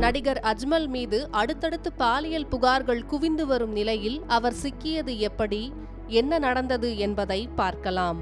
நடிகர் அஜ்மல் மீது அடுத்தடுத்து பாலியல் புகார்கள் குவிந்து வரும் நிலையில் அவர் சிக்கியது எப்படி, என்ன நடந்தது என்பதை பார்க்கலாம்.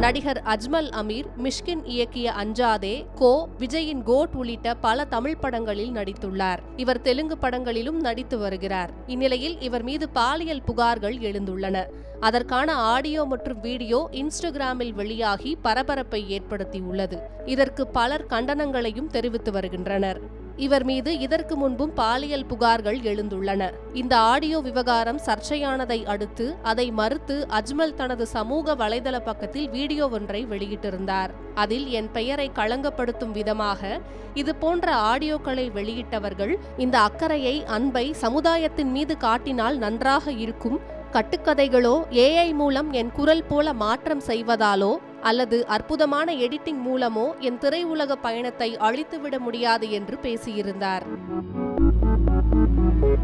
நடிகர் அஜ்மல் அமீர் மிஷ்கின் இயக்கிய அஞ்சாதே, கோ, விஜயின் கோட் உள்ளிட்ட பல தமிழ் படங்களில் நடித்துள்ளார். இவர் தெலுங்கு படங்களிலும் நடித்து வருகிறார். இந்நிலையில் இவர் மீது பாலியல் புகார்கள் எழுந்துள்ளன. அதற்கான ஆடியோ மற்றும் வீடியோ இன்ஸ்டாகிராமில் வெளியாகி பரபரப்பை ஏற்படுத்தியுள்ளது. இதற்கு பலர் கண்டனங்களையும் தெரிவித்து வருகின்றனர். இவர் மீது இதற்கு முன்பும் பாலியல் புகார்கள் எழுந்துள்ளன. இந்த ஆடியோ விவகாரம் சர்ச்சையானதை அடுத்து அதை மறுத்து அஜ்மல் தனது சமூக வலைதள பக்கத்தில் வீடியோ ஒன்றை வெளியிட்டிருந்தார். அதில் என் பெயரை களங்கப்படுத்தும் விதமாக இது போன்ற ஆடியோக்களை வெளியிட்டவர்கள் இந்த அக்கறையை, அன்பை சமுதாயத்தின் மீது காட்டினால் நன்றாக இருக்கும். கட்டுக்கதைகளோ ஏஐ மூலம் என் குரல் போல மாற்றம் செய்வதாலோ அல்லது அற்புதமான எடிட்டிங் மூலமோ என் திரையுலக பயணத்தை அழித்துவிட முடியாது என்று பேசியிருந்தார்.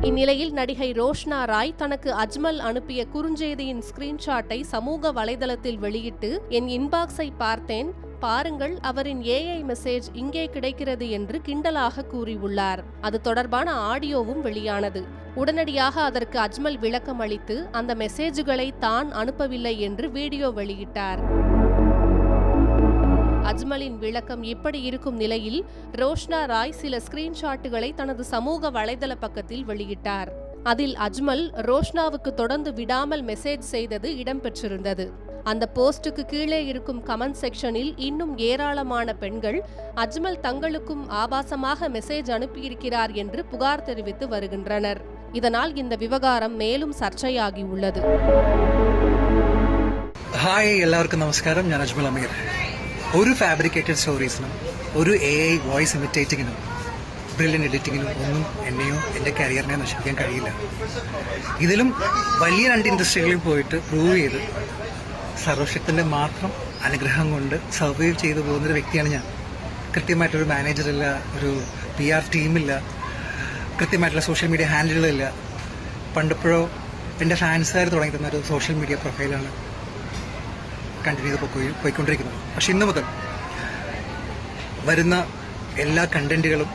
இந்நிலையில் நடிகை ரோஷ்னா ராய் தனக்கு அஜ்மல் அனுப்பிய குறுஞ்செய்தியின் ஸ்கிரீன்ஷாட்டை சமூக வலைதளத்தில் வெளியிட்டு, என் இன்பாக்ஸை பார்த்தேன், பாருங்கள், அவரின் ஏஐ மெசேஜ் இங்கே கிடைக்கிறது என்று கிண்டலாக கூறியுள்ளார். அது தொடர்பான ஆடியோவும் வெளியானது. உடனடியாக அதற்கு அஜ்மல் விளக்கம் அளித்து அந்த மெசேஜுகளை தான் அனுப்பவில்லை என்று வீடியோ வெளியிட்டார். அஜ்மலின் விளக்கம் இப்படி இருக்கும் நிலையில் ரோஷ்னா ராய் சில ஸ்கிரீன்ஷாட்டுகளை தனது சமூக வலைதள பக்கத்தில் வெளியிட்டார். அதில் அஜ்மல் ரோஷ்னாவுக்கு தொடர்ந்து விடாமல் மெசேஜ் செய்தது இடம்பெற்றிருந்தது. அந்த போஸ்டுக்கு கீழே இருக்கும் கமெண்ட் செக்ஷனில் இன்னும் ஏராளமான பெண்கள் அஜ்மல் தங்களுக்கும் ஆபாசமாக மெசேஜ் அனுப்பியிருக்கிறார் என்று புகார் தெரிவித்து வருகின்றனர். இதனால் இந்த விவகாரம் மேலும் சர்ச்சையாகி உள்ளது. ഹായ്, എല്ലാവർക്കും നമസ്കാരം. ഞാൻ അജ്മൽ അമീർ. ഒരു ഫാബ്രിക്കേറ്റഡ് സ്റ്റോറീസിനും ഒരു AI വോയിസ് ഇമിറ്റേറ്റിങ്ങിനും ബ്രില്യൻ്റ് എഡിറ്റിങ്ങിനും ഒന്നും എന്നെയോ എൻ്റെ കരിയറിനെ നശിപ്പിക്കാൻ കഴിയില്ല. ഇതിലും വലിയ രണ്ട് ഇൻഡസ്ട്രികളിൽ പോയിട്ട് പ്രൂവ് ചെയ്ത് സർവശക്തൻ്റെ മാത്രം അനുഗ്രഹം കൊണ്ട് സർവൈവ് ചെയ്തു പോകുന്നൊരു വ്യക്തിയാണ് ഞാൻ. കൃത്യമായിട്ടൊരു മാനേജറില്ല, ഒരു PR ടീമില്ല, കൃത്യമായിട്ടുള്ള സോഷ്യൽ മീഡിയ ഹാൻഡിലുകളില്ല. പണ്ടപ്പോഴോ എൻ്റെ ഫാൻസുകാർ തുടങ്ങി തന്ന ഒരു സോഷ്യൽ മീഡിയ പ്രൊഫൈലാണ് കണ്ടിന്യൂ ചെയ്ത് പോയിക്കൊണ്ടിരിക്കുന്നത്. പക്ഷെ ഇന്ന് മുതൽ വരുന്ന എല്ലാ കണ്ടന്റുകളും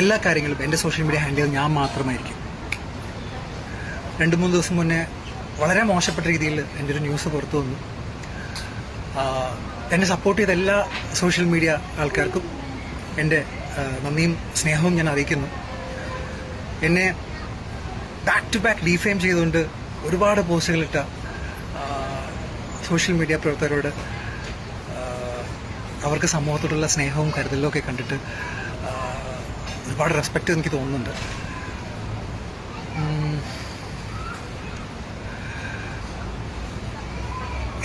എല്ലാ കാര്യങ്ങളും എൻ്റെ സോഷ്യൽ മീഡിയ ഹാൻഡിൽ ഞാൻ മാത്രമായിരിക്കും. 2-3 ദിവസം മുന്നേ വളരെ മോശപ്പെട്ട രീതിയിൽ എൻ്റെ ഒരു ന്യൂസ് പുറത്തു വന്നു. എന്നെ സപ്പോർട്ട് ചെയ്ത എല്ലാ സോഷ്യൽ മീഡിയ ആൾക്കാർക്കും എൻ്റെ നന്ദിയും സ്നേഹവും ഞാൻ അറിയിക്കുന്നു. എന്നെ ബാക്ക് ടു ബാക്ക് ഡീഫെയിം ചെയ്തുകൊണ്ട് ഒരുപാട് പോസ്റ്റുകളിട്ട സോഷ്യൽ മീഡിയ പ്രവർത്തകരോട് അവർക്ക് സമൂഹത്തോടുള്ള സ്നേഹവും കരുതലും ഒക്കെ കണ്ടിട്ട് ഒരുപാട് റെസ്പെക്റ്റ് എനിക്ക് തോന്നുന്നുണ്ട്.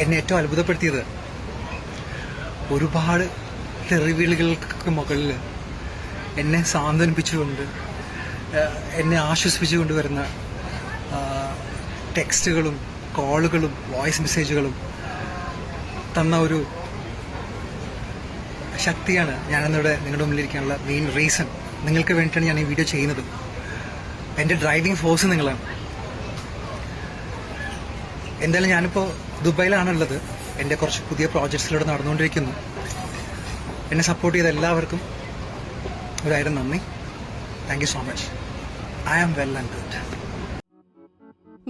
എന്നെ ഏറ്റവും അത്ഭുതപ്പെടുത്തിയത് ഒരുപാട് തെറിവിളികൾക്ക് മുകളിൽ എന്നെ സാന്ത്വനിപ്പിച്ചുകൊണ്ട്, എന്നെ ആശ്വസിപ്പിച്ചുകൊണ്ട് വരുന്ന ടെക്സ്റ്റുകളും കോളുകളും വോയിസ് മെസ്സേജുകളും തന്ന ഒരു ശക്തിയാണ് ഞാനിന്നിവിടെ നിങ്ങളുടെ മുന്നിലിരിക്കാനുള്ള മെയിൻ റീസൺ. നിങ്ങൾക്ക് വേണ്ടിയിട്ടാണ് ഞാൻ ഈ വീഡിയോ ചെയ്യുന്നത്. എൻ്റെ ഡ്രൈവിംഗ് ഫോഴ്സ് നിങ്ങളാണ്. എന്തായാലും ഞാനിപ്പോൾ ദുബായിലാണുള്ളത്. എൻ്റെ കുറച്ച് പുതിയ പ്രോജക്ട്സിലൂടെ നടന്നുകൊണ്ടിരിക്കുന്നു. എന്നെ സപ്പോർട്ട് ചെയ്ത എല്ലാവർക്കും ഒരായിരം നന്ദി. Thank you so much. I am well and good.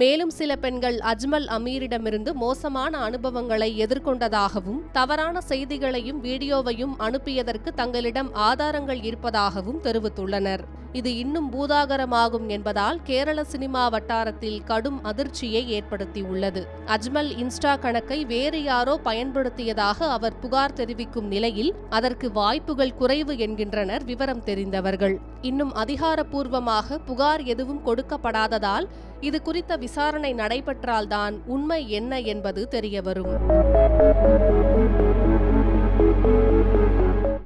மேலும் சில பெண்கள் அஜ்மல் அமீரிடமிருந்து மோசமான அனுபவங்களை எதிர்கொண்டதாகவும், தவறான செய்திகளையும் வீடியோவையும் அனுப்பியதற்கு தங்களிடம் ஆதாரங்கள் இருப்பதாகவும் தெரிவித்துள்ளனர். இது இன்னும் பூதாகரமாகும் என்பதால் கேரள சினிமா வட்டாரத்தில் கடும் அதிர்ச்சியை ஏற்படுத்தியுள்ளது. அஜ்மல் இன்ஸ்டா கணக்கை வேறு யாரோ பயன்படுத்தியதாக அவர் புகார் தெரிவிக்கும் நிலையில் அதற்கு வாய்ப்புகள் குறைவு என்கின்றனர் விவரம் தெரிந்தவர்கள். இன்னும் அதிகாரப்பூர்வமாக புகார் எதுவும் கொடுக்கப்படாததால் இது குறித்த விசாரணை நடைபெற்றால்தான் உண்மை என்ன என்பது தெரியவரும்.